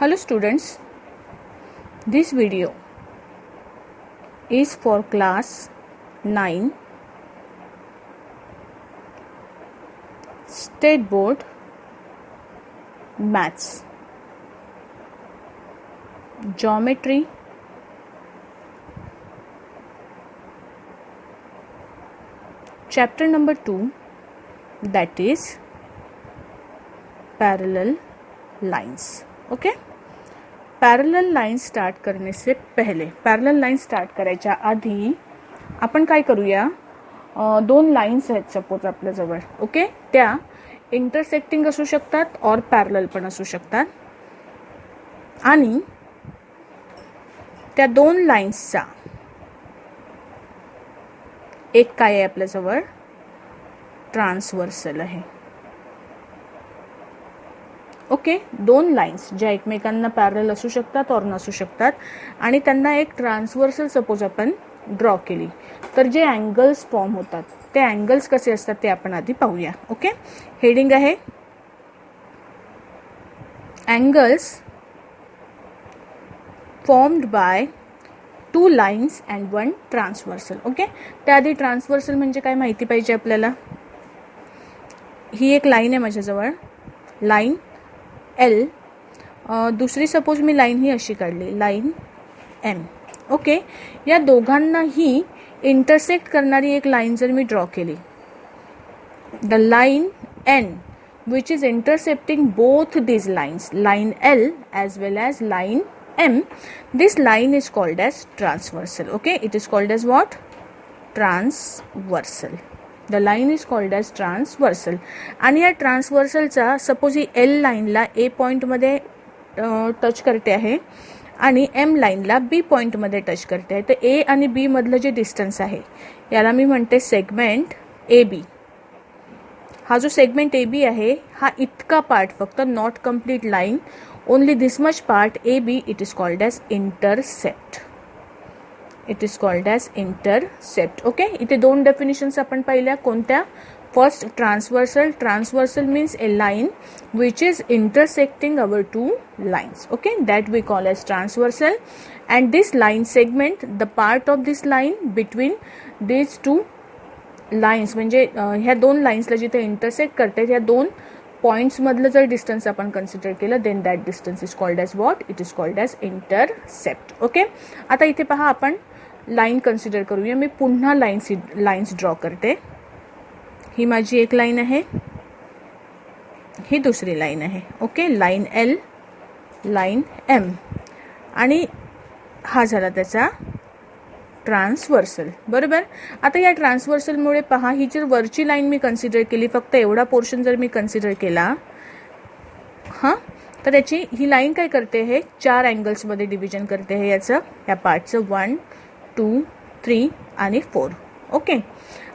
Hello students, this video is for class 9 State Board Maths Geometry Chapter number 2, that is Parallel Lines. Okay? Parallel line start करने से पहले, parallel line start करायच्या आधी आपण काय करूया, दोन लाईन्स आहेत सपोज आपल्याजवळ. ओके, त्या इंटरसेक्टिंग असू शकतात और पॅरलल पण असू शकतात. आणि त्या दोन लाईन्सचा एक काय आहे आपल्याजवळ, ट्रान्सव्हर्सल आहे. ओके, दोन लाईन्स ज्या एकमेकांना पॅरलल असू शकतात और नसू शकतात आणि त्यांना एक ट्रान्सव्हर्सल सपोज आपण ड्रॉ केली तर जे अँगल्स फॉर्म होतात ते अँगल्स कसे असतात ते आपण आधी पाहूया. ओके, हेडिंग आहे angles formed by two lines and one transversal. Okay, त्याआधी ट्रान्सव्हर्सल म्हणजे काय माहिती पाहिजे आपल्याला. ही एक लाईन आहे माझ्याजवळ, लाईन एल. दुसरी सपोज मी लाईन ही अशी काढली, लाईन एम. ओके, या दोघांनाही इंटरसेक्ट करणारी एक लाईन जर मी ड्रॉ केली, the line N which is intercepting both these lines, line L as well as line M, this line is called as transversal. Okay, it is called as what? Transversal. The line is called as transversal. आणि या ट्रान्सव्हर्सलचा suppose ही L लाईनला ए पॉईंटमध्ये touch करते आहे आणि M लाईनला बी पॉईंटमध्ये touch करते आहे, तर ए आणि बी मधलं जे डिस्टन्स आहे याला मी म्हणते सेगमेंट ए बी. हा जो सेगमेंट ए बी आहे हा इतका पार्ट फक्त, not complete line, only this much part A B, it is called as intercept. It is called as intercept. Okay, इथे दोन डेफिनेशन्स आपण पाहिल्या. कोणत्या? First, transversal. Transversal means a line which is intersecting our two lines. Okay, that we call as transversal. And this line segment the part of this line between these two lines, म्हणजे ह्या दोन लाईन्सला जिथे intersect करते ह्या दोन points मधलं जर distance आपण कन्सिडर केलं then that distance is called as what? It is called as intercept. Okay, आता इथे पहा आपण लाईन कन्सिडर करूया. मी पुन्हा लाईन्स ड्रॉ करते. ही माझी एक लाईन आहे, ही दुसरी लाईन आहे. Okay, line L, line M, आणि हा झाला त्याचा ट्रान्सव्हर्सल. बरोबर. आता या ट्रान्सव्हर्सलमुळे पहा, ही जर वरची लाईन मी कन्सिडर केली, फक्त एवढा पोर्शन जर मी कन्सिडर केला तर याची ही लाईन काय करते, हे चार अँगल्समध्ये डिव्हिजन करते हे याचं, या पार्टचं 1, 2, 3 आणि 4. ओके,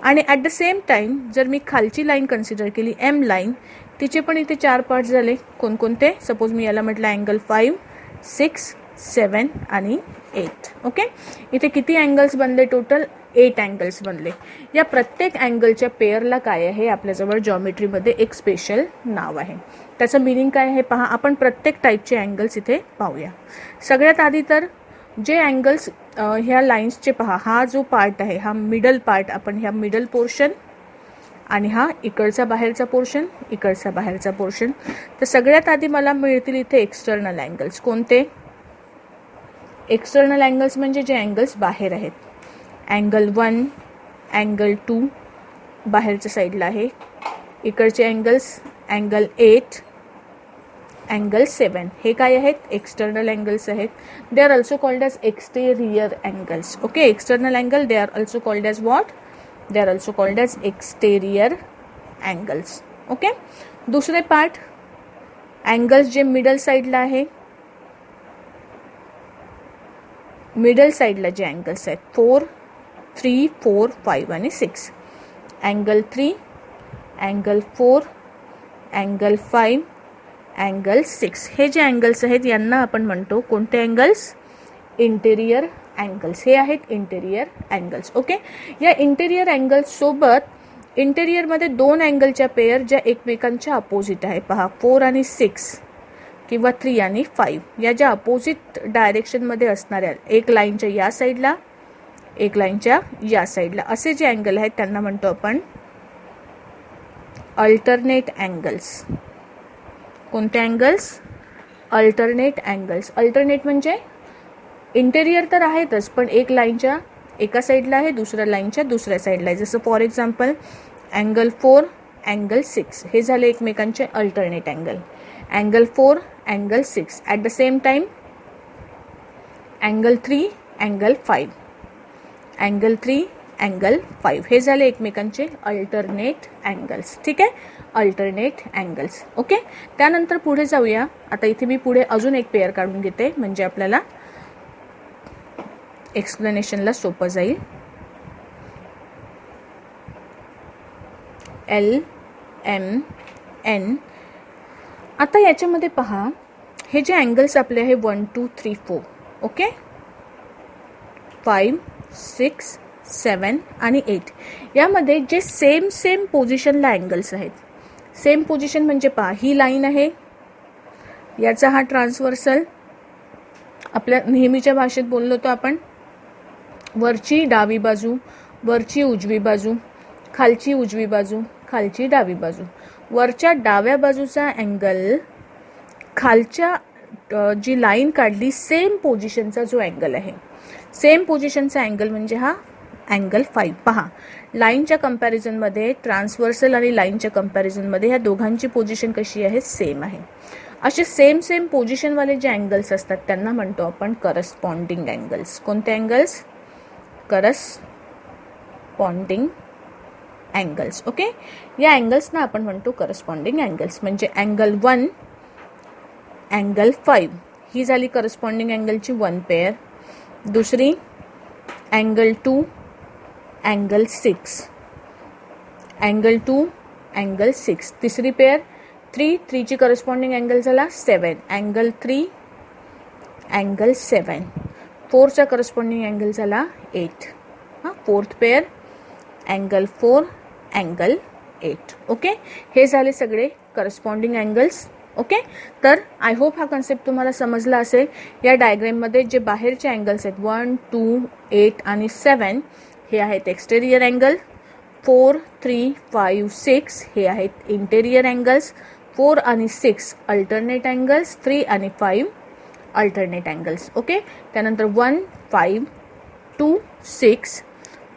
आणि ॲट द सेम टाइम जर मी खालची लाईन कन्सिडर केली, एम लाईन, तिचे पण इथे चार पार्ट झाले. कोणकोणते? सपोज मी याला म्हटलं अँगल 5, 6, 7 आणि 8. ओके, इथे किती अँगल्स बनले? टोटल 8 अँगल्स बनले. या प्रत्येक अँगलच्या पेअरला काय आहे आपल्याजवळ जॉमेट्रीमध्ये एक स्पेशल नाव आहे. त्याचं मिनिंग काय आहे पहा. आपण प्रत्येक टाईपचे अँगल्स इथे पाहूया. सगळ्यात आधी तर जे अँगल्स ह्या लाईन्सचे पहा, हा जो पार्ट आहे हा मिडल पार्ट, आपण ह्या मिडल पोर्शन आणि हा इकडचा बाहेरचा पोर्शन, इकडचा बाहेरचा पोर्शन. तर सगळ्यात आधी मला मिळतील इथे एक्सटर्नल अँगल्स. कोणते? एक्सटर्नल अँगल्स म्हणजे जे अँगल्स बाहेर आहेत. अँगल 1, अँगल 2 बाहेरच्या साईडला आहे. इकडचे अँगल्स अँगल 8, अँगल 7, हे काय आहेत? एक्सटर्नल अँगल्स आहेत. They are also called as exterior angles. Okay, external angle they are also called as what? They are also called as exterior angles. Okay, दुसरे part angles जे middle साईडला आहे, middle साईडला जे अँगल्स आहेत 4, 3, 4, 5 आणि 6. Angle 3, angle 4, angle 5, angle 6, हे जे अँगल्स आहेत यांना आपण म्हणतो कोणते अँगल्स? Interior angles. हे आहेत इंटेरियर अँगल्स. ओके, या इंटेरियर अँगल्स सोबत इंटेरियरमध्ये दोन अँगलच्या पेअर ज्या एकमेकांच्या अपोजिट आहे. पहा, 4 आणि 6 किंवा 3 आणि 5 या ज्या अपोजिट डायरेक्शनमध्ये असणाऱ्या, एक लाईनच्या या साईडला एक लाईनच्या या साईडला असे जे अँगल आहेत त्यांना म्हणतो आपण अल्टरनेट अँगल्स. कोणते अँगल्स? Alternate angles. अल्टरनेट म्हणजे इंटेरियर तर आहेतच, पण एक लाईनच्या एका साईडला आहे, दुसऱ्या लाईनच्या दुसऱ्या साईडला आहे. जसं फॉर एक्झाम्पल अँगल 4 अँगल 6 हे झाले एकमेकांचे alternate angle. Angle 4 angle 6 at the same time angle 3 angle 5 angle 3 angle 5 हे झाले एकमेकांचे अल्टरनेट अँगल्स. ठीक आहे, अल्टरनेट अँगल्स. ओके, त्यानंतर पुढे जाऊया. आता इथे मी पुढे अजून एक पेअर काढून घेते म्हणजे आपल्याला एक्सप्लेनेशनला सोपं जाईल. L M N. आता याच्यामध्ये पहा, हे जे अँगल्स आपले आहे 1 2 3 4 ओके, 5 6 7 आणि 8 यामध्ये जे सेम पोझिशनला अँगल्स आहेत. सेम पोझिशन म्हणजे पहा, ही लाईन आहे, याचा हा ट्रान्सव्हर्सल. आपल्या नेहमीच्या भाषेत बोललो होतो आपण, वरची डावी बाजू, वरची उजवी बाजू, खालची उजवी बाजू, खालची डावी बाजू. वरच्या डाव्या बाजूचा अँगल खालच्या जी लाईन काढली सेम पोझिशनचा जो अँगल आहे, सेम पोझिशनचा अँगल म्हणजे हा अँगल 5. पहा, लाईनच्या कंपॅरिझनमध्ये, ट्रान्सव्हर्सल आणि लाईनच्या कंपॅरिझनमध्ये ह्या दोघांची पोझिशन कशी आहे? सेम आहे. असे सेम पोझिशनवाले जे अँगल्स असतात त्यांना म्हणतो आपण करस्पॉन्डिंग अँगल्स. कोणते अँगल्स? Corresponding angles. ओके, या अँगल्सना आपण म्हणतो करस्पॉन्डिंग अँगल्स. म्हणजे अँगल 1 अँगल 5 ही झाली करस्पॉन्डिंग अँगलची 1 पेअर. दुसरी अँगल 2 अँगल 6 अँगल 2 अँगल 6. तिसरी पेअर 3 ची करस्पॉन्डिंग अँगल झाला 7 अँगल 3 अँगल 7. 4 चा करस्पॉन्डिंग अँगल झाला 8. Fourth pair angle 4 angle 8. Okay, हे झाले सगळे करस्पॉन्डिंग अँगल्स. ओके, तर आय होप हा कन्सेप्ट तुम्हाला समजला असेल. या डायग्राममध्ये जे बाहेरचे अँगल्स आहेत 1 2 8 आणि 7 हे आहेत एक्सटेरियर अँगल. 4 3 5 6 हे आहेत इंटेरियर अँगल्स. 4 आणि 6 अल्टरनेट अँगल्स. 3 आणि 5 अल्टरनेट अँगल्स. ओके, त्यानंतर 1 5 2 6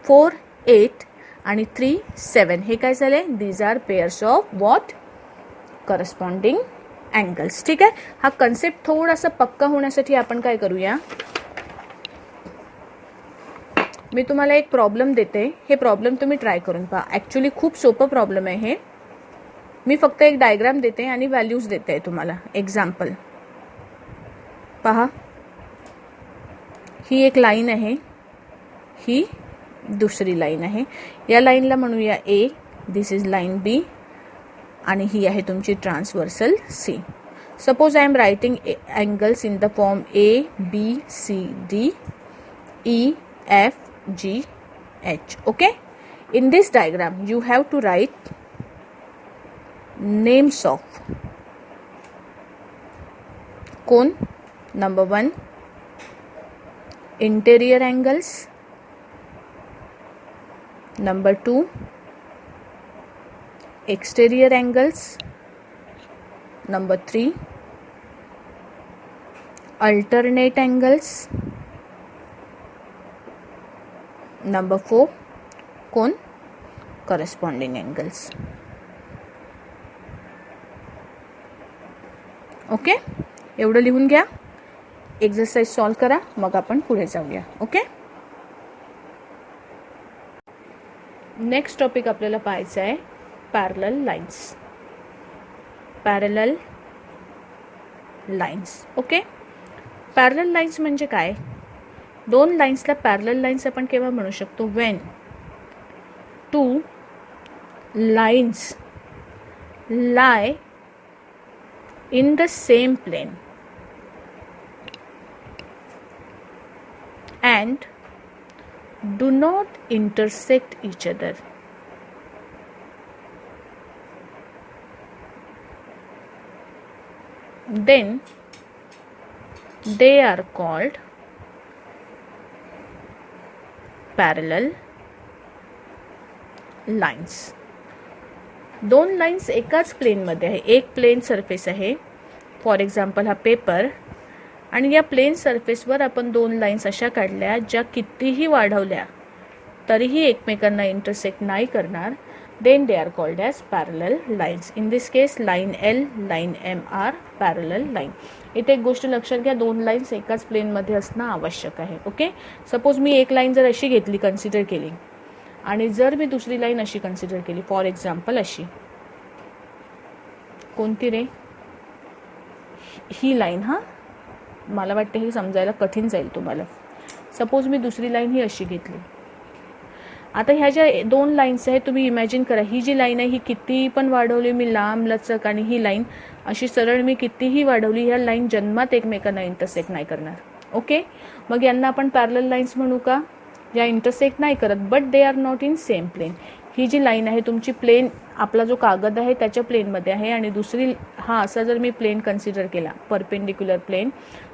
4 8 आणि 3 7 हे काय झाले? These are pairs of what? Corresponding angles. ठीक आहे, हा कन्सेप्ट थोडासा पक्का होण्यासाठी आपण काय करूया, मी तुम्हाला एक प्रॉब्लेम देते, हे प्रॉब्लेम तुम्ही ट्राय करून पहा. ॲक्च्युली खूप सोपं प्रॉब्लेम आहे हे. मी फक्त एक डायग्राम देते आणि व्हॅल्यूज देते तुम्हाला. एक्झाम्पल पहा, ही एक लाईन आहे, ही दुसरी लाईन आहे. या लाईनला म्हणूया A, this is line B आणि ही आहे तुमची transversal C. Suppose I am writing angles in the form A B C D E F G H. Okay, in this diagram you have to write names of cone. Number 1 interior angles. Number 2 exterior angles. Number 3 alternate angles. Number 4 cone corresponding angles. Okay, एवढं लिहून घ्या. Exercise solve करा, मग आपण पुढे जाऊया. Okay, next topic आपल्याला पाहायचं आहे parallel lines. Parallel lines. Okay, parallel lines म्हणजे काय? दोन लाईन्सला पॅरलल लाईन्स आपण केव्हा म्हणू शकतो? When two lines lie in the same plane and do not intersect each other. then they are called parallel lines. दोन लाईन्स एकाच प्लेनमध्ये आहे, एक प्लेन सरफेस आहे, फॉर एक्झाम्पल हा पेपर, आणि या प्लेन सरफेसवर आपण दोन लाईन्स अशा काढल्या ज्या कितीही वाढवल्या तरीही एकमेकांना इंटरसेक्ट नाही करणार, then they are called as parallel lines. In this case line L, line M are parallel line. इथे एक गोष्ट लक्षात घ्या, दोन लाईन्स एकाच प्लेनमध्ये असणं आवश्यक आहे. ओके, सपोज मी एक लाईन जर अशी घेतली, कन्सिडर केली, आणि जर मी दुसरी लाईन अशी कन्सिडर केली, फॉर एक्झाम्पल अशी, कोणती रे, ही लाईन, हा मला वाटतं हे समजायला कठीण जाईल तुम्हाला. सपोज मी दुसरी लाईन ही अशी घेतली. आता ह्या ज्या दोन लाईन्स आहेत, तुम्ही इमॅजिन करा, ही जी लाईन आहे ही कितीही पण वाढवली मी लांब लचक, आणि ही लाईन अशी सरळ मी कितीही वाढवली, ह्या लाईन जन्मात एकमेकांना इंटरसेक्ट नाही करणार. ओके, मग यांना आपण पॅरलल लाईन्स म्हणू का, या इंटरसेक्ट नाही करत, but they are not in same plane. ही जी लाईन आहे तुमची प्लेन, आपला जो कागद आहे त्याच्या प्लेनमध्ये आहे, आणि दुसरी, हा असा जर मी प्लेन कन्सिडर केला, परपेंडिक्युलर प्लेन,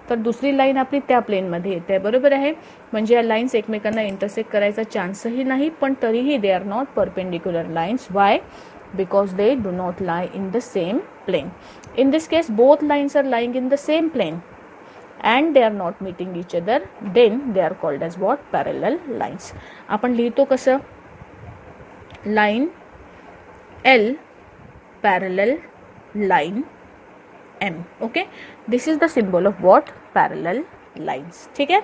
तर दुसरी लाईन आपली त्या प्लेनमध्ये येते, बरोबर आहे. म्हणजे या लाईन्स एकमेकांना इंटरसेक्ट करायचा चान्सही नाही, पण तरीही they are not perpendicular lines. Why? Because they do not lie in the same plane. In this case both lines are lying in the same plane and they are not meeting each other, then they are called as what? Parallel lines. आपण लिहितो कसं? line L parallel line M. Okay, this is the symbol of what? Parallel lines. ठीक आहे,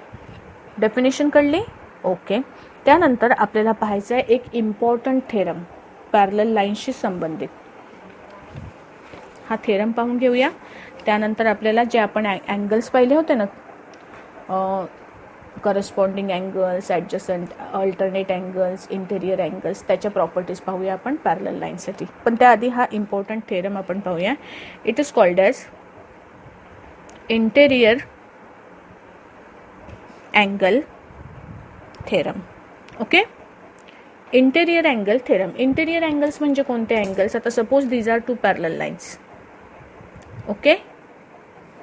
definition कळली. Okay, त्यानंतर आपल्याला पाहायचं आहे एक इम्पॉर्टंट थेरम पॅरलल लाईन्सशी संबंधित. हा थेरम पाहून घेऊया. त्यानंतर आपल्याला जे आपण अँगल्स पाहिले होते ना, corresponding angles, adjacent, alternate angles, interior angles, त्याच्या प्रॉपर्टीज पाहूया आपण पॅरलल लाईनसाठी. पण त्याआधी हा इम्पॉर्टंट थेरम आपण पाहूया. It is called as interior angle theorem. Okay, interior angle theorem. Interior angles म्हणजे कोणते अँगल्स? आता suppose these are two parallel lines. Okay,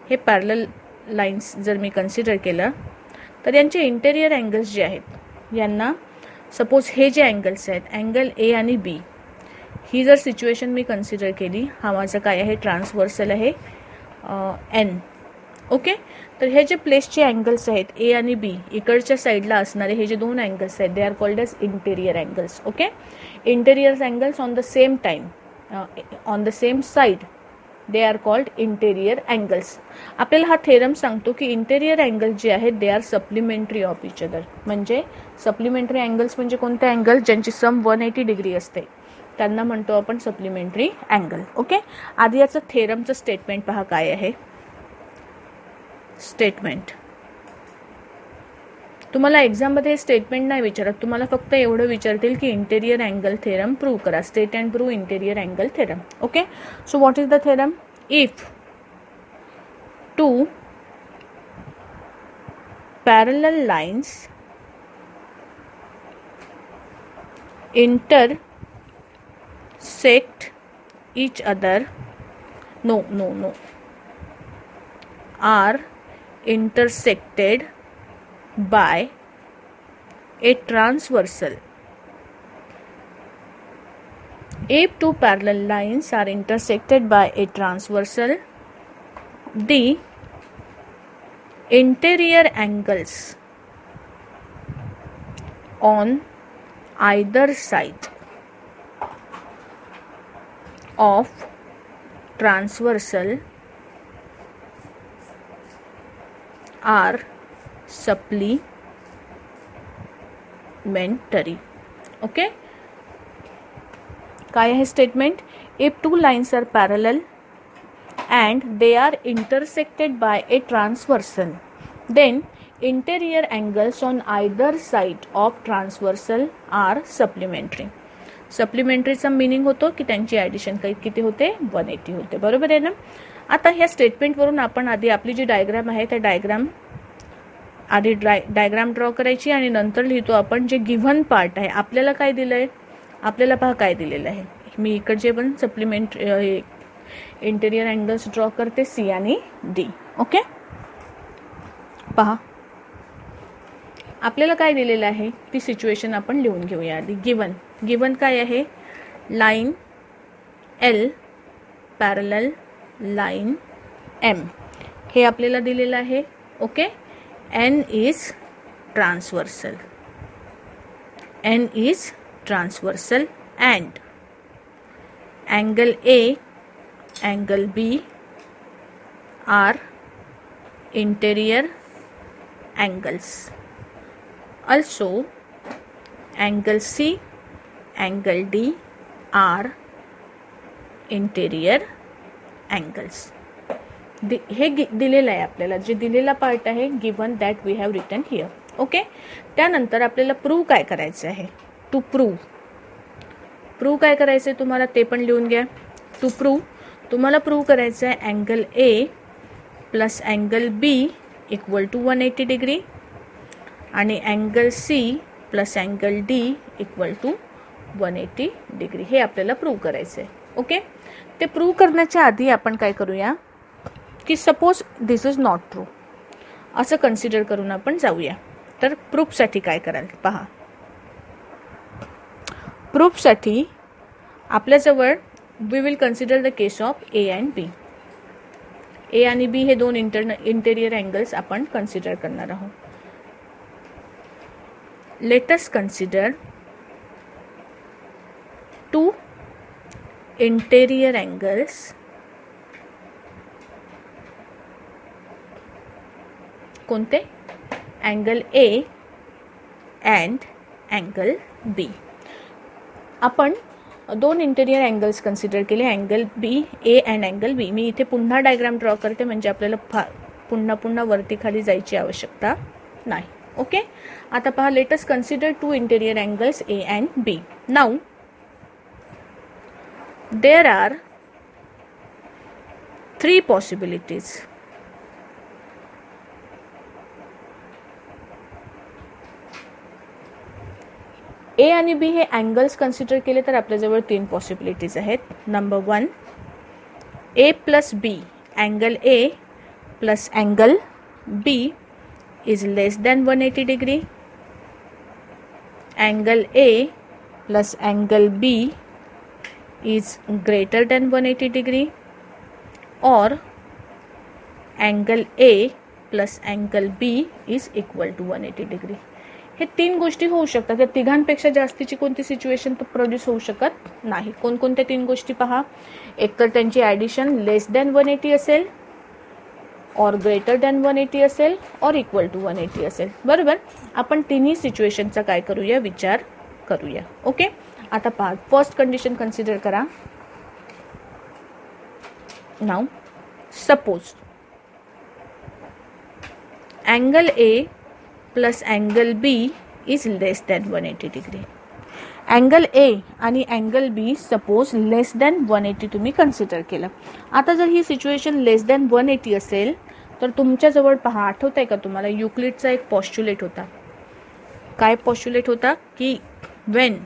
हे पॅरलल लाईन्स जर मी कन्सिडर केलं तर यांचे इंटेरियर अँगल्स जे आहेत, यांना सपोज हे जे अँगल्स आहेत, अँगल ए आणि बी, ही जर सिच्युएशन मी कन्सिडर केली, हा माझा काय आहे, ट्रान्सव्हर्सल आहे एन. ओके, तर हे जे प्लेसचे अँगल्स आहेत ए आणि बी, इकडच्या साईडला असणारे हे जे दोन अँगल्स आहेत, they are called as interior angles. Okay, interior angles on the same time, on the same side, they are called interior angles. आपल्याला हा थेरम सांगतो की इंटेरियर अँगल जे आहेत they are supplementary of each other. म्हणजे supplementary angles म्हणजे कोणते angle? ज्यांची सम 180 डिग्री असते, त्यांना म्हणतो आपण सप्लिमेंटरी अँगल. ओके, आधी याचं थेरमचं स्टेटमेंट पहा काय आहे. स्टेटमेंट, तुम्हाला एक्झाममध्ये स्टेटमेंट नाही विचारत, तुम्हाला फक्त एवढं विचारतील की इंटेरियर अँगल थेरम प्रूव्ह करा, state and prove interior angle theorem. Okay, so what is the theorem? If two parallel lines intersect each other, no, are intersected by a transversal. If two parallel lines are intersected by a transversal, the interior angles on either side of transversal are supplementary. Okay, काय आहे statement? If two lines are parallel and they are intersected by a transversal, then interior angles on either side of transversal are supplementary. सप्लिमेंटरीचा meaning होतो की त्यांची addition किती होते? 180 होते. बरोबर आहे ना? आता ह्या स्टेटमेंटवरून आपण आधी आपली जी डायग्राम आहे त्या डायग्राम ड्रॉ करायची आणि नंतर लिहितो आपण जे गिव्हन पार्ट आहे. आपल्याला काय दिलंय? आपल्याला पहा काय दिलेलं आहे. मी इकडचे पण इंटेरियर अँगल्स ड्रॉ करते सी आणि डी. ओके, पहा आपल्याला काय दिलेलं आहे ती सिच्युएशन आपण लिहून घेऊया आधी. गिवन काय आहे, line L parallel line M हे आपल्याला दिलेलं आहे. Okay, N is transversal and angle A, angle B are interior angles. Also, angle C, angle D are interior angles. हे दिलेलं आहे आपल्याला, जे दिलेला पार्ट आहे given that we have written here. Okay, त्यानंतर आपल्याला प्रूव्ह काय करायचं आहे. टू प्रूव्ह काय करायचं आहे तुम्हाला ते पण लिहून घ्या. टू प्रूव्ह तुम्हाला प्रूव्ह करायचं आहे angle A plus angle B equal to 180 degree आणि angle C plus angle D equal to 180 degree. हे आपल्याला प्रूव्ह करायचं आहे. ओके, ते प्रूव्ह करण्याच्या आधी आपण काय करूया की suppose this is not true असं कन्सिडर करून आपण जाऊया. तर प्रूफसाठी काय कराल पहा. प्रूफसाठी आपल्याजवळ we will consider the case of A and B. A आणि बी हे दोन इंटेरियर अँगल्स आपण कन्सिडर करणार आहोत. Let us consider two interior angles कोणते, angle A and angle B. आपण दोन इंटेरियर अँगल्स कन्सिडर केले, angle B A and angle B. मी इथे पुन्हा डायग्राम ड्रॉ करते म्हणजे आपल्याला पुन्हा वरती खाली जायची आवश्यकता नाही. ओके, आता पहा, let us consider two interior angles A and B. Now there are 3 possibilities. A आणि बी हे अँगल्स कन्सिडर केले तर आपल्याजवळ 3 पॉसिबिलिटीज आहेत. Number 1, A plus B, angle A plus angle B is less than 180 degree. Angle A plus angle B is greater than 180 degree. और angle A plus angle B is equal to 180 degree. हे 3 गोष्टी होऊ शकतात. या तिघांपेक्षा जास्तीची कोणती situation produce होऊ शकत नाही. कोणकोणत्या 3 गोष्टी पहा. एक तर त्यांची ॲडिशन लेस दॅन 180 असेल, और ग्रेटर दॅन 180 असेल, और इक्वल टू 180 असेल. बरोबर, आपण तिन्ही सिच्युएशनचा काय करूया, विचार करूया. ओके, आता पहा, फर्स्ट कंडिशन कन्सिडर करा. Now suppose angle A plus angle B is less than 180 degree. Angle A आणि angle B suppose less than 180 तुम्ही कन्सिडर केलं. आता जर ही सिच्युएशन लेस दॅन 180 असेल तर तुमच्याजवळ पहा, आठवत आहे का तुम्हाला युक्लिडचा एक पॉस्ट्युलेट होता. काय पॉस्ट्युलेट होता की वेन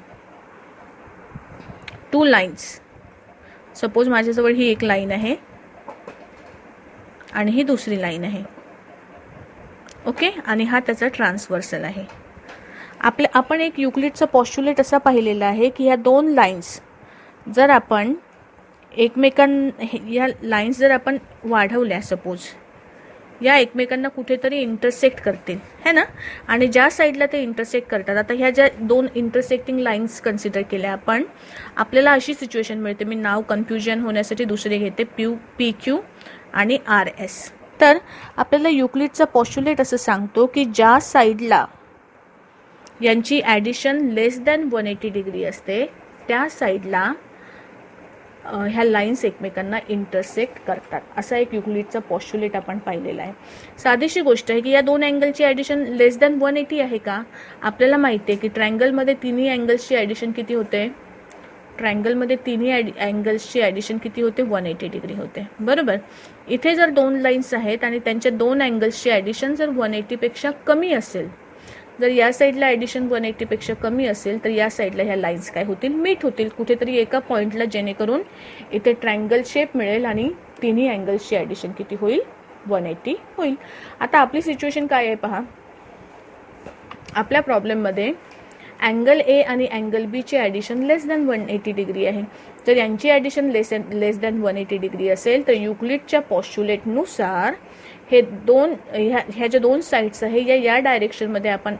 2 लाईन्स, सपोज माझ्याजवळ ही एक लाईन आहे आणि ही दुसरी लाईन आहे. ओके, आणि हा त्याचा ट्रान्सव्हर्सल आहे. आपण एक युक्लिडचा पॉस्ट्युलेट असा पाहिलेला आहे की ह्या 2 लाईन्स जर आपण या लाईन्स जर आपण वाढवल्या, सपोज या एकमेकांना कुठेतरी इंटरसेक्ट करतील, है ना. आणि ज्या साईडला ते इंटरसेक्ट करतात, आता ह्या ज्या 2 इंटरसेक्टिंग लाईन्स कन्सिडर केल्या आपण, आपल्याला अशी सिच्युएशन मिळते. मी नाव कन्फ्युजन होण्यासाठी दुसरे घेते, पी क्यू आणि आर एस. तर आपल्याला युक्लिडचा पॉस्ट्युलेट असं सांगतो की ज्या साईडला यांची ॲडिशन लेस दॅन 180 डिग्री असते त्या साईडला ह्या लाईन्स एकमेकांना इंटरसेक्ट करतात. असा एक युक्लिडचा पॉस्ट्युलेट आपण पाहिलेला आहे. साधीशी गोष्ट आहे की या 2 अँगलची ॲडिशन लेस दॅन 180 आहे का. आपल्याला माहिती आहे की ट्रायंगलमध्ये तिन्ही अँगल्सची ॲडिशन किती होते, ट्रायंगलमध्ये तिन्ही अँगल्सची ॲडिशन किती होते, 180 डिग्री होते. बरोबर, इथे जर 2 लाईन्स आहेत आणि त्यांच्या 2 अँगल्सची ॲडिशन जर 180 पेक्षा कमी असेल, जर या साईडला ॲडिशन 180 पेक्षा कमी असेल तर या साईडला ह्या लाईन्स काय होतील, मीट होतील कुठेतरी एका पॉईंटला, जेणेकरून इथे ट्रायंगल शेप मिळेल आणि तिन्ही अँगल्सची ॲडिशन किती होईल, 180 होईल. आता आपली सिच्युएशन काय आहे पहा. आपल्या प्रॉब्लेममध्ये अँगल ए आणि अँगल बी ची ॲडिशन लेस दॅन 180 डिग्री आहे. जर यांची ॲडिशन लेस दॅन 180 डिग्री असेल तर युक्लिडच्या पॉस्च्युलेटनुसार हे ह्या ज्या दोन साईड्स आहे या डायरेक्शनमध्ये आपण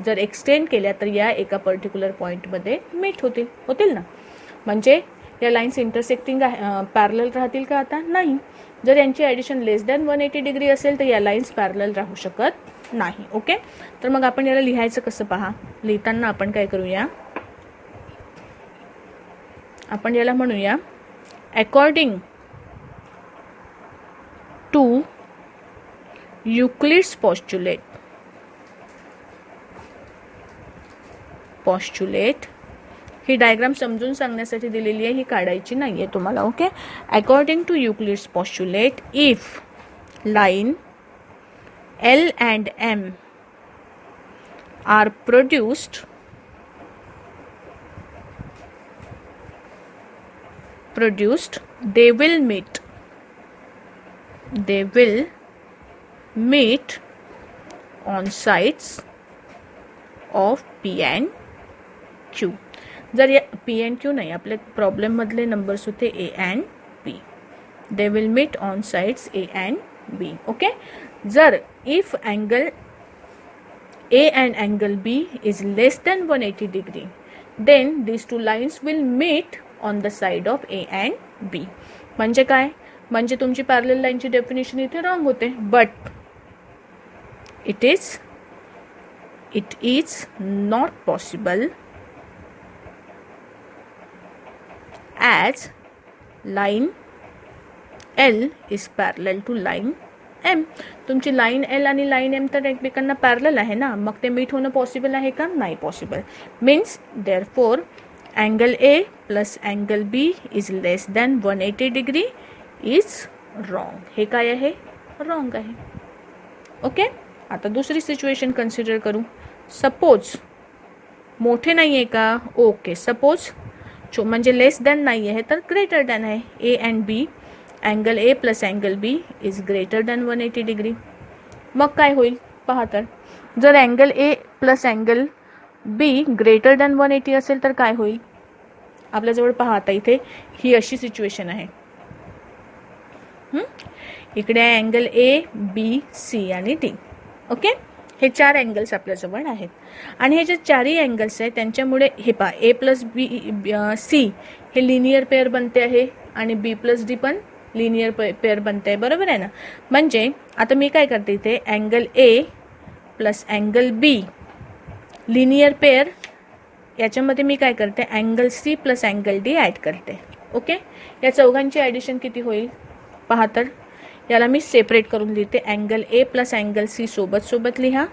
जर एक्सटेंड केल्या तर या एका पर्टिक्युलर पॉईंटमध्ये मीट होतील ना. म्हणजे या लाईन्स इंटरसेक्टिंग पॅरलल राहतील का, आता नाही. जर यांची ॲडिशन लेस दॅन 180 डिग्री असेल तर या लाईन्स पॅरलल राहू शकत नाही. ओके, तर मग आपण याला लिहायचं कसं पहा. लिहिताना आपण काय करूया, आपण याला म्हणूया अकॉर्डिंग टू युक्लिड्स पॉस्च्युलेट. ही डायग्राम समजून सांगण्यासाठी दिलेली आहे, ही काढायची नाहीये तुम्हाला. Okay, according to Euclid's postulate, if line L and M are produced they will meet on sides of P and Q. जर या P and Q नाही, आपल्या प्रॉब्लेम मधले नंबर्स होते A and B. They will meet on sides A and B. Okay, जर if angle A and angle B is less than 180 degree, then these two lines will meet on the side of A and B. म्हणजे काय, म्हणजे तुमची parallel लाईनची definition इथे wrong होते. But it is not possible as line L is parallel to line M. तुमची line L आणि line M तर एकमेकांना पॅरलल आहे ना, मग ते मीट होणं पॉसिबल आहे का, नाही possible. Means therefore angle A plus angle B is less than 180 degree is wrong. हे काय आहे, रॉंग आहे. ओके, आता दुसरी सिच्युएशन कन्सिडर करू. सपोज मोठे नाही आहे का, ओके, सपोज म्हणजे लेस दॅन नाही आहे तर ग्रेटर दॅन आहे. A and B, angle A plus angle B is greater than 180 degree. मग काय होईल पहा. तर जर angle A plus angle B greater than 180 असेल तर काय होईल आपल्याजवळ पहा. आता इथे ही अशी सिच्युएशन आहे. इकडे आहे अँगल A, B, C आणि D. ओके, हे चार अँगल्स आपल्याजवळ आहेत आणि हे जे चारही अँगल्स आहेत त्यांच्यामुळे हे पहा A प्लस B C हे लिनियर पेअर बनते आहे आणि B प्लस D पण लिनियर पेअर बनते आहे, बरोबर आहे ना. म्हणजे आता मी काय करते, इथे angle A plus angle B linear pair, याच्यामध्ये मी काय करते, angle C plus angle D add करते. ओके, या चौघांची ॲडिशन किती होईल पहा. तर याला मी सेपरेट करून लिहिते. Angle A plus angle C सोबत लिहा,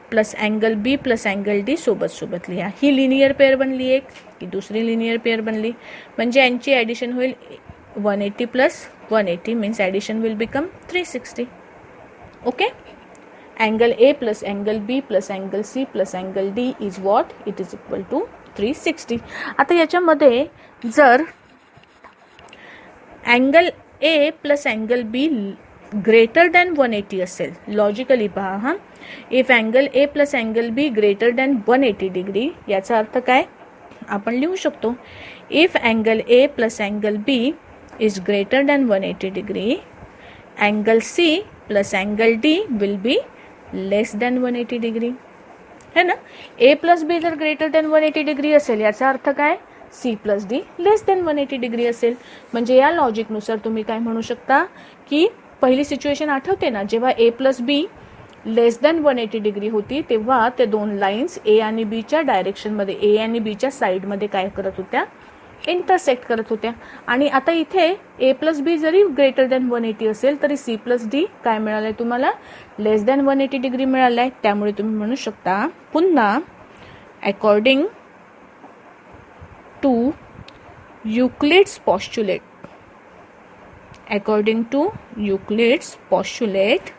plus angle B plus angle D सोबत लिहा. ही लिनियर पेअर बनली एक, ही दुसरी लिनियर पेअर बनली. म्हणजे यांची ॲडिशन होईल 180 plus 180 means addition will become 360. Okay, angle A plus angle B plus angle C plus angle D is what, it is equal to 360. आता याच्यामध्ये जर angle A plus angle B greater than 180 असेल, logically पहा हा, if angle A plus angle B greater than 180 degree, याचा अर्थ काय आपण लिहू शकतो, if angle A plus angle B is greater than 180 degree, angle C plus angle D will be less than 180 degree, है ना. A प्लस B जर greater than 180 degree असेल याचा अर्थ काय, C प्लस D लेस दॅन 180 डिग्री असेल. म्हणजे या लॉजिकनुसार तुम्ही काय म्हणू शकता की पहिली सिच्युएशन आठवते ना, जेव्हा A plus B less than 180 degree होती तेव्हा ते दोन लाईन्स A आणि B च्या डायरेक्शनमध्ये, A आणि B च्या साईडमध्ये काय करत होत्या, इंटरसेक्ट करत होत्या. आणि आता इथे A प्लस B जरी ग्रेटर दॅन 180 असेल तरी C प्लस D काय मिळालंय तुम्हाला, लेस दॅन 180 डिग्री मिळालाय. त्यामुळे तुम्ही म्हणू शकता पुन्हा according to Euclid's postulate, according to Euclid's postulate,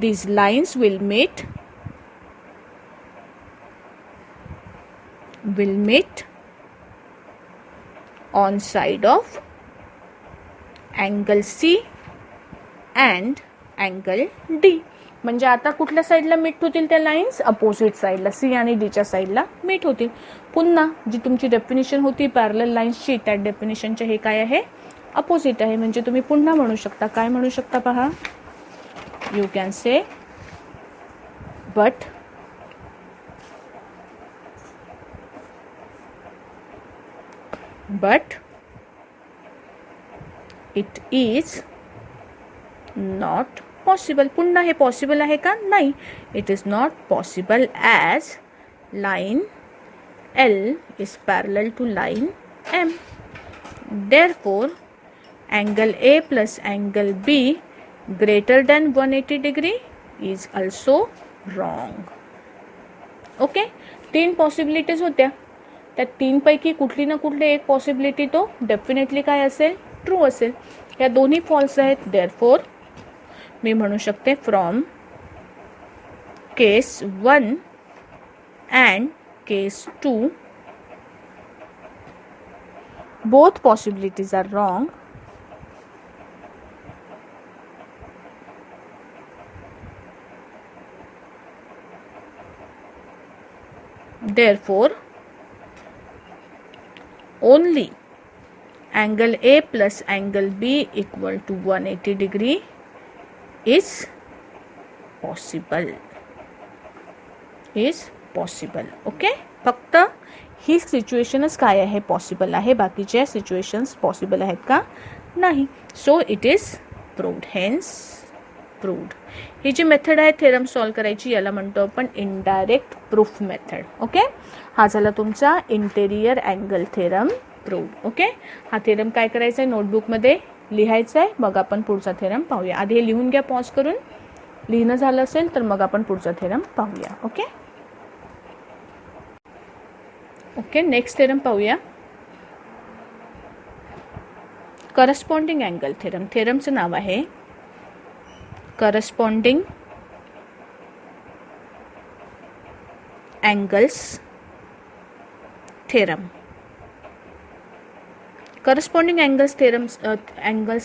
these lines will meet will meet on side of angle C and angle D. म्हणजे आता कुठल्या साईडला मीट होतील त्या लाईन्स? अपोजिट साईडला, सी आणि डीच्या साईडला मीट होतील. पुन्हा जी तुमची डेफिनेशन होती पॅरलल लाईन्सची, त्या डेफिनेशनचे हे काय आहे? अपोजिट आहे. म्हणजे तुम्ही पुन्हा म्हणू शकता, काय म्हणू शकता पहा, you can say but it is not possible. पुन्हा हे पॉसिबल आहे का? नाही. It is not possible as line L is parallel to line M. Therefore, angle A plus angle B greater than 180 degree is also wrong. Okay, 3 possibilities होत्या. त्या 3 पैकी कुठली ना कुठली एक पॉसिबिलिटी तो डेफिनेटली काय असेल? ट्रू असेल. या दोन्ही फॉल्स आहेत. देअरफॉर मी म्हणू शकते from case 1 and case 2 both possibilities are wrong. Therefore, only angle A plus angle B equal to 180 degree is possible. Okay? फक्त ही सिच्युएशनच काय आहे? पॉसिबल आहे. बाकीच्या सिच्युएशन्स पॉसिबल आहेत का? नाही. So it is proved. Hence proved. ही जी मेथड आहे थेरम सॉल्व करायची, याला म्हणतो आपण इनडायरेक्ट प्रूफ मेथड. ओके, हा झाला तुमचा interior angle theorem proved. Okay, हा थेरम काय करायचा आहे? नोटबुकमध्ये लिहायचा आहे. मग आपण पुढचा थेरम पाहूया. आधी हे लिहून घ्या पॉज करून. लिहिणं झालं असेल तर मग आपण पुढचा थेरम पाहूया. ओके, नेक्स्ट थेरम पाहूया. Corresponding angle theorem. थेरमचं नाव आहे corresponding angles theorem. Corresponding angles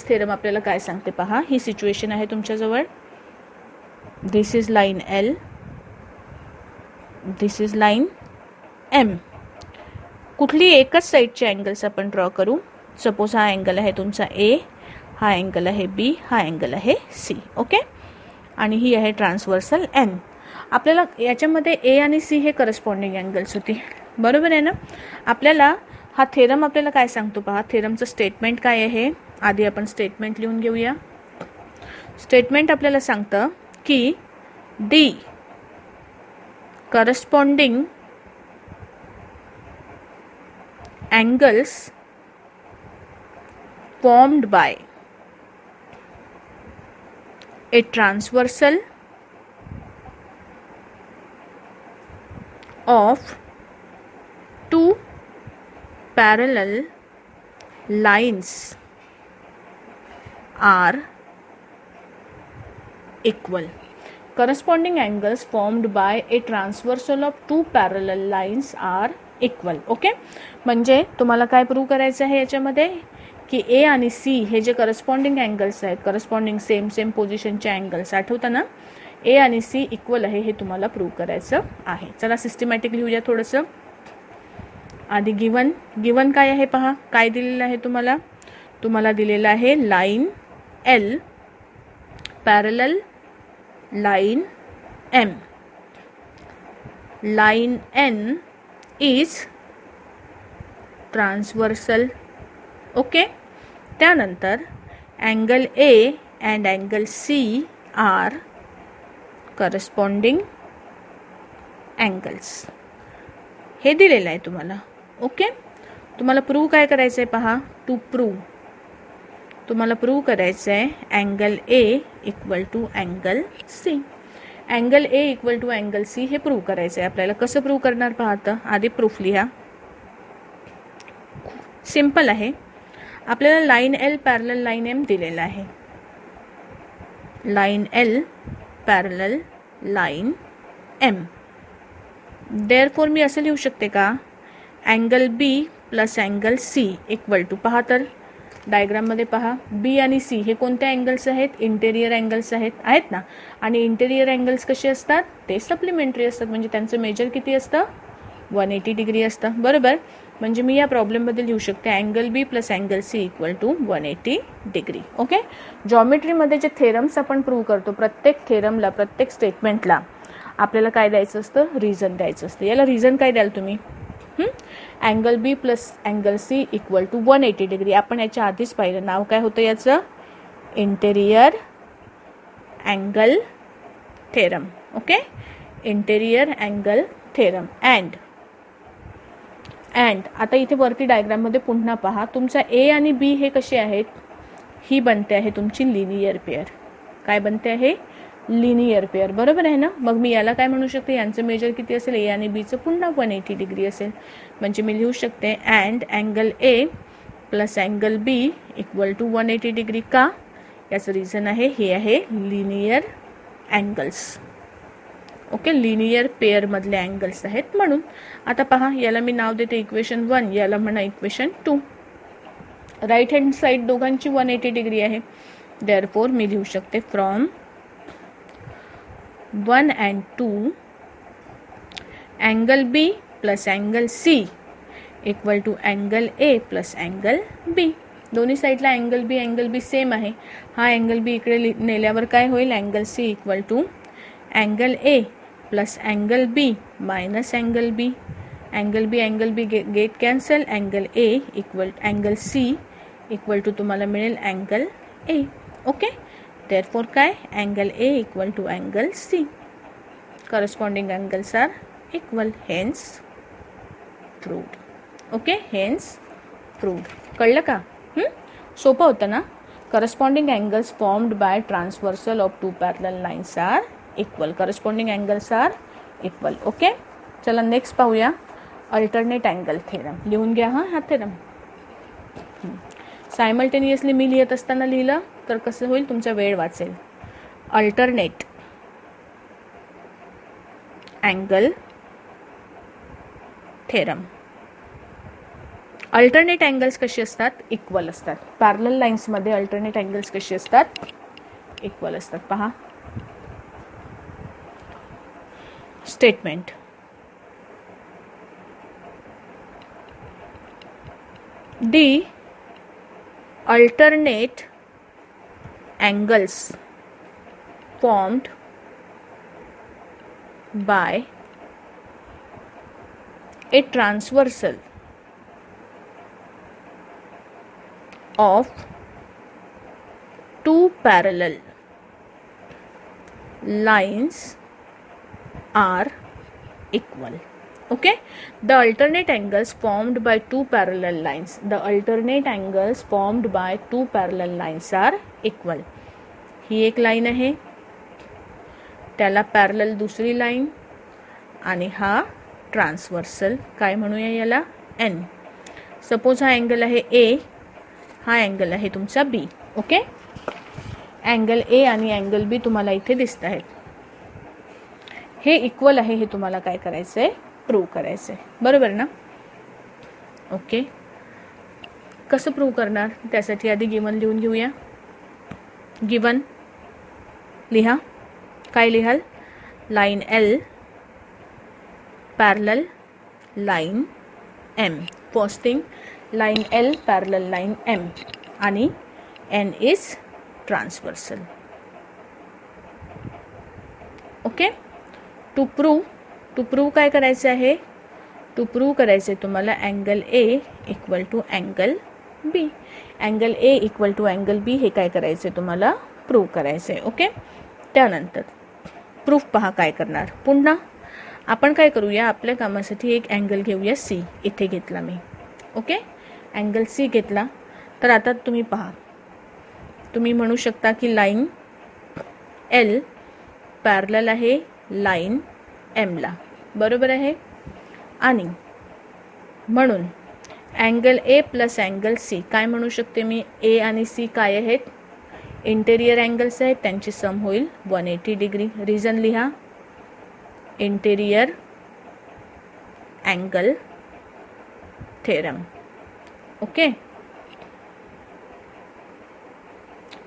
theorem आपल्याला काय सांगते पहा. ही सिच्युएशन आहे तुमच्याजवळ. This is line L, this is line M. कुठली एकच साईडचे अँगल्स आपण ड्रॉ करू. सपोज हा अँगल आहे तुमचा A, हा अँगल आहे B, हा अँगल आहे C. ओके, आणि ही आहे ट्रान्सव्हर्सल N. आपल्याला याच्यामध्ये A आणि C हे करस्पॉन्डिंग अँगल्स होती. बरोबर आहे ना? आपल्याला हा थेरम आपल्याला काय सांगतो पहा. थेरमचं स्टेटमेंट काय आहे? आधी आपण स्टेटमेंट लिहून घेऊया. स्टेटमेंट आपल्याला सांगतं की D corresponding angles formed by a transversal of two parallel lines are equal. Corresponding angles formed by a transversal of two parallel lines are equal. Okay, म्हणजे तुम्हाला काय प्रूव्ह करायचं आहे याच्यामध्ये की ए आणि सी हे जे करस्पॉन्डिंग अँगल्स आहेत, करस्पॉन्डिंग सेम पोझिशनचे अँगल्स, आठवतं ना? ए आणि सी इक्वल आहे हे तुम्हाला प्रूव्ह करायचं आहे. चला सिस्टमॅटिक लिहूया थोडंसं. आधी गिवन काय आहे पहा. काय दिलेलं आहे तुम्हाला? तुम्हाला दिलेलं आहे line L parallel line M. Line N is transversal. ओके, त्यानंतर angle A and angle C are corresponding angles. हे दिलेलं आहे तुम्हाला. ओके, तुम्हाला प्रूव्ह काय करायचं आहे पहा. तुम्हाला प्रूव्ह करायचं आहे angle A equal to angle C. Angle A equal to angle C हे प्रूव्ह करायचं आहे आपल्याला. कसं प्रूव्ह करणार पाहतं. आधी प्रूफ लिहा. सिंपल आहे. आपल्याला line L parallel line M दिलेला आहे. Line L parallel line M. Therefore मी असं लिहू शकते का angle B plus angle C equal to, पहा तर डायग्राममध्ये पहा, बी आणि सी हे कोणत्या अँगल्स आहेत? इंटेरियर अँगल्स आहेत ना. आणि इंटेरियर अँगल्स कसे असतात? ते सप्लिमेंटरी असतात, म्हणजे त्यांचं मेजर किती असतं? 180 डिग्री असतं, बरोबर. म्हणजे मी या प्रॉब्लेममध्ये लिहू शकते angle B plus angle C equal to 180 degree. Okay. जॉमेट्रीमध्ये जे थेरम्स आपण प्रूव्ह करतो, प्रत्येक थेरमला, प्रत्येक स्टेटमेंटला आपल्याला काय द्यायचं असतं? रिझन द्यायचं असतं. याला रिझन काय द्याल तुम्ही? Angle B plus angle C equal to 180 degree. आपण याच्या आधीच पाहिलं, नाव काय होतं याचं? Interior angle theorem. Okay, interior angle theorem. And आता इथे वरती डायग्राममध्ये पुन्हा पहा, तुमचा ए आणि बी हे कसे आहेत? ही बनते आहे तुमची लिनियर पेअर. काय बनते आहे? लिनियर पेअर, बरोबर आहे ना. मग मी याला काय म्हणू शकते? यांचं मेजर किती असेल? ए आणि बीचं पुन्हा 180 डिग्री असेल. म्हणजे मी लिहू शकते and angle A plus angle B equal to 180 degree. का? याचं रिझन आहे, हे आहे लिनियर अँगल्स. ओके, लिनियर पेअरमधले अँगल्स आहेत म्हणून. आता पहा, याला मी नाव देते इक्वेशन 1, याला म्हणा इक्वेशन 2. राईट हँड साईड दोघांची 180 डिग्री आहे. देअरफॉर मी लिहू शकते from 1 and 2 angle B plus angle C equal to angle A plus angle B. दोन्ही साईडला अँगल बी सेम आहे. हा अँगल बी इकडे नेल्यावर काय होईल? Angle C equal to angle A plus angle B minus angle B. Angle B get cancel. Angle A equal angle C equal to तुम्हाला मिळेल अँगल ए. ओके, देअरफॉर काय? Angle A equal to angle C. Corresponding angles are equal, hence proved. Okay, hence proved. कळलं का? सोपं होतं ना. Corresponding angles formed by transversal of two parallel lines are equal. Corresponding angles are equal. Okay, चला next पाहूया alternate angle theorem. लिहून घ्या हा थेरम. सायमल्टेनियसली मी लिहित असताना लिहिलं तर कसं होईल? तुमचा वेळ वाचेल. Alternate angle theorem. Alternate angles कशी असतात? इक्वल असतात. पॅरलल लाईन्समध्ये अल्टरनेट अँगल्स कशी असतात? इक्वल असतात. पहा statement. D alternate angles formed by a transversal of two parallel lines are equal. Okay, the alternate angles formed by two parallel lines. The alternate angles formed by two parallel lines are equal. ही एक line आहे, त्याला parallel दुसरी line, आणि हा transversal. काय म्हणूया याला? N. Suppose हा अँगल आहे ए, हा अँगल आहे तुमचा बी. ओके, अँगल ए आणि अँगल बी तुम्हाला इथे दिसत आहेत. हे इक्वल आहे, हे तुम्हाला काय करायचं आहे? प्रूव्ह करायचं आहे, बरोबर ना. ओके, कसं प्रूव्ह करणार? त्यासाठी आधी गिवन लिहून घेऊया. गिवन लिहा. काय लिहाल? Line L parallel line M. First thing, line L parallel line M आणि N is transversal. Okay, to prove काय करायचं आहे? टू प्रूव्ह करायचं आहे तुम्हाला angle A equal to angle B. Angle A equal to angle B हे काय करायचं आहे? तुम्हाला प्रूव्ह करायचं आहे. ओके, त्यानंतर प्रूफ पहा काय करणार. पुन्हा आपण काय करूया? आपल्या कामासाठी एक अँगल घेऊया सी. इथे घेतला मी. ओके, अँगल सी घेतला. तर आता तुम्ही पहा, तुम्ही म्हणू शकता की लाईन एल पॅरलल आहे लाईन एमला, बरोबर आहे. आणि म्हणून angle A plus angle C काय म्हणू शकते मी? ए आणि सी काय आहेत? इंटेरियर अँगल्स आहेत, त्यांची सम होईल 180 डिग्री. रिझन लिहा. Interior angle theorem. Okay,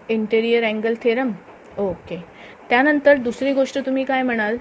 interior angle theorem. Okay. त्यानंतर दुसरी गोष्ट तुम्ही काय म्हणाल,